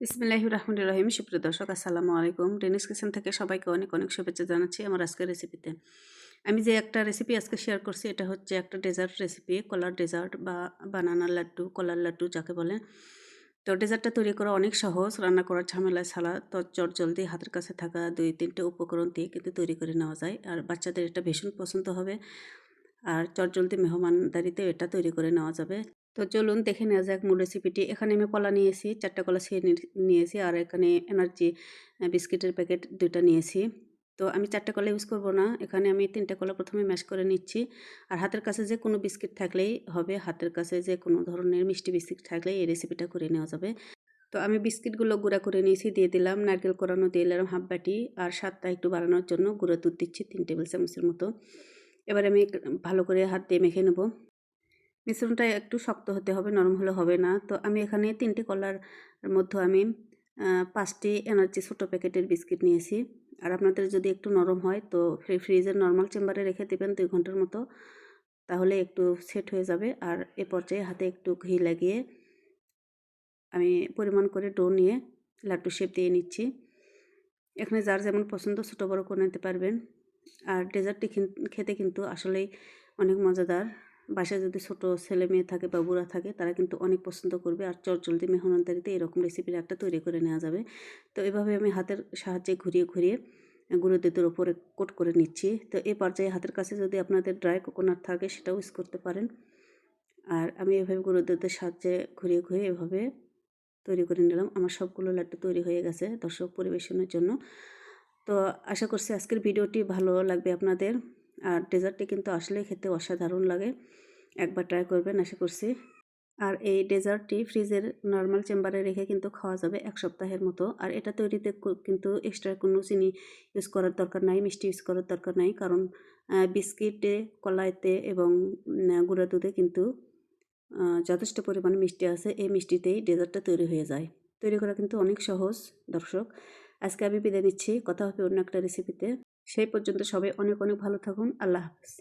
বিসমিল্লাহির রহমানির রহিম। সুপ্রিয় দর্শক, আসসালামু আলাইকুম। রেনিস কিচেন থেকে সবাইকে অনেক অনেক শুভেচ্ছা জানাচ্ছি আমার আজকের রেসিপিতে। আমি যে একটা রেসিপি আজকে শেয়ার করছি, এটা হচ্ছে একটা ডেজার্ট রেসিপি, কলার ডেজার্ট বা বানানা লাড্ডু, কলার লাড্ডু যাকে বলে। তো ডেজার্টটা তৈরি করা অনেক সহজ, রান্না করার ঝামেলা ছাড়া। তো চটজলদি হাতের কাছে থাকা 2-3টে উপকরণ দিয়ে কিন্তু তৈরি করে নেওয়া যায়। আর বাচ্চাদের এটা ভীষণ পছন্দ হবে। আর চটজলদি মেহমানদারিতেও এটা তৈরি করে নেওয়া যাবে। তো চলুন দেখে নেওয়া যাক মূল রেসিপিটি। এখানে আমি কলা নিয়েছি, 4টা কলা ছিঁড়ে নিয়েছি। আর এখানে এনার্জি বিস্কিটের প্যাকেট 2টা নিয়েছি। তো আমি 4টা কলা ইউজ করব না। এখানে আমি 3টে কলা প্রথমে ম্যাশ করে নিচ্ছি। আর হাতের কাছে যে কোনো বিস্কিট থাকলেই হবে। হাতের কাছে যে কোনো ধরনের মিষ্টি বিস্কিট থাকলেই এই রেসিপিটা করে নেওয়া যাবে। তো আমি বিস্কিটগুলো গুঁড়া করে নিয়েছি, দিয়ে দিলাম নারকেল কোরানো, দিয়ে দিলাম হাফ বাটি। আর স্বাদটা একটু বাড়ানোর জন্য গুঁড়া দুধ দিচ্ছি 3 টেবিল চামচের মতো। এবার আমি ভালো করে হাত দিয়ে মেখে নেব। মিশ্রণটা একটু শক্ত হতে হবে, নরম হলে হবে না। তো আমি এখানে 3টে কলার মধ্যে আমি 5টি এনার্জি ছোটো প্যাকেটের বিস্কিট নিয়েছি। আর আপনাদের যদি একটু নরম হয় তো ফ্রিজের নর্মাল চেম্বারে রেখে দেবেন 2 ঘন্টার মতো, তাহলে একটু সেট হয়ে যাবে। আর এ পর্যায়ে হাতে একটু ঘি লাগিয়ে আমি পরিমাণ করে ডো নিয়ে লাড্ডু শেপ দিয়ে নিচ্ছি। এখানে যার যেমন পছন্দ ছোটো বড়ো করে নিতে পারবেন। আর ডেজার্টটি খেতে কিন্তু আসলেই অনেক মজাদার। বাসায় যদি ছোটো ছেলে মেয়ে থাকে বা বুড়া থাকে, তারা কিন্তু অনেক পছন্দ করবে। আর চটজলদি মেহমানদারিতে এরকম রেসিপির একটা তৈরি করে নেওয়া যাবে। তো এভাবে আমি হাতের সাহায্যে ঘুরিয়ে ঘুরিয়ে গুঁড়ো দুধের ওপরে কোট করে নিচ্ছি। তো এই পর্যায়ে হাতের কাছে যদি আপনাদের ড্রাই কোকোনাট থাকে সেটাও ইউজ করতে পারেন। আর আমি এভাবে গুঁড়ো দুধের সাহায্যে ঘুরিয়ে ঘুরিয়ে এভাবে তৈরি করে নিলাম। আমার সবগুলো লাড্ডু তৈরি হয়ে গেছে দর্শক পরিবেশনের জন্য। তো আশা করছি আজকের ভিডিওটি ভালো লাগবে আপনাদের। আর ডেজার্টটি কিন্তু আসলেই খেতে অসাধারণ লাগে। একবার ট্রাই করবেন আশা করছি। আর এই ডেজার্টটি ফ্রিজের নর্মাল চেম্বারে রেখে কিন্তু খাওয়া যাবে 1 সপ্তাহের মতো। আর এটা তৈরিতে কিন্তু এক্সট্রা কোনো চিনি ইউজ করার দরকার নাই, মিষ্টি ইউজ করার দরকার নাই। কারণ বিস্কিটে, কলাইতে এবং গুঁড়া দুধে কিন্তু যথেষ্ট পরিমাণে মিষ্টি আছে। এই মিষ্টিতেই ডেজার্টটা তৈরি হয়ে যায়। তৈরি করা কিন্তু অনেক সহজ দর্শক। আজকে আমি বিদায় নিচ্ছি। কথা হবে অন্য একটা রেসিপিতে। সেই পর্যন্ত সবাই অনেক অনেক ভালো থাকুন। আল্লাহ হাফেজ।